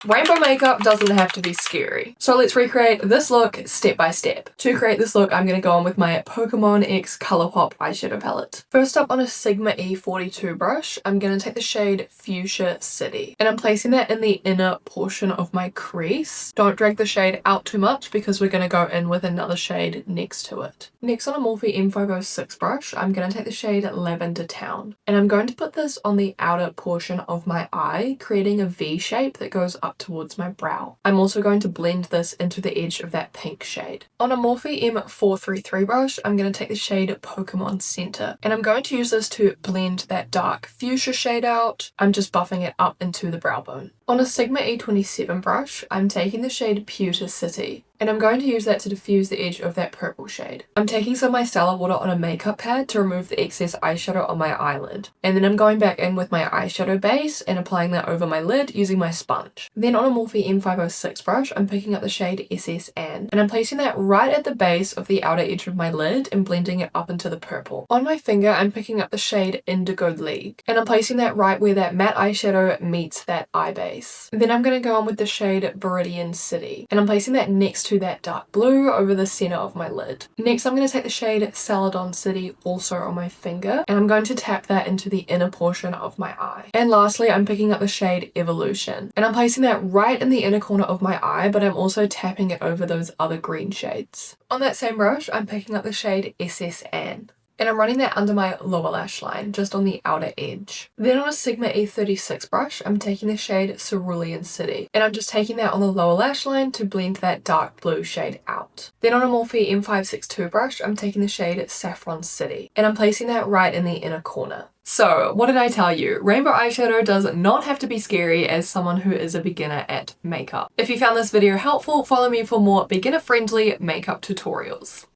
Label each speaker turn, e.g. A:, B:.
A: Rainbow makeup doesn't have to be scary. So let's recreate this look step by step. To create this look, I'm going to go on with my Pokemon X Colourpop eyeshadow palette. First up, on a Sigma E42 brush, I'm going to take the shade Fuchsia City. And I'm placing that in the inner portion of my crease. Don't drag the shade out too much because we're going to go in with another shade next to it. Next, on a Morphe M506 brush, I'm going to take the shade Lavender Town. And I'm going to put this on the outer portion of my eye, creating a V shape that goes up towards my brow. I'm also going to blend this into the edge of that pink shade. On a Morphe M433 brush, I'm going to take the shade Pokemon Center, and I'm going to use this to blend that dark fuchsia shade out. I'm just buffing it up into the brow bone. On a Sigma E27 brush, I'm taking the shade Pewter City, and I'm going to use that to diffuse the edge of that purple shade. I'm taking some micellar water on a makeup pad to remove the excess eyeshadow on my eyelid, and then I'm going back in with my eyeshadow base and applying that over my lid using my sponge. Then on a Morphe M506 brush, I'm picking up the shade SS Anne, and I'm placing that right at the base of the outer edge of my lid and blending it up into the purple. On my finger, I'm picking up the shade Indigo League, and I'm placing that right where that matte eyeshadow meets that eye base. Then I'm going to go on with the shade Viridian City, and I'm placing that next to that dark blue over the center of my lid. Next, I'm going to take the shade Celadon City also on my finger, and I'm going to tap that into the inner portion of my eye. And lastly, I'm picking up the shade Evolution, and I'm placing that right in the inner corner of my eye, but I'm also tapping it over those other green shades. On that same brush, I'm picking up the shade SS Anne, and I'm running that under my lower lash line, just on the outer edge. Then on a Sigma E36 brush, I'm taking the shade Cerulean City, and I'm just taking that on the lower lash line to blend that dark blue shade out. Then on a Morphe M562 brush, I'm taking the shade Saffron City, and I'm placing that right in the inner corner. So, what did I tell you? Rainbow eyeshadow does not have to be scary as someone who is a beginner at makeup. If you found this video helpful, follow me for more beginner-friendly makeup tutorials.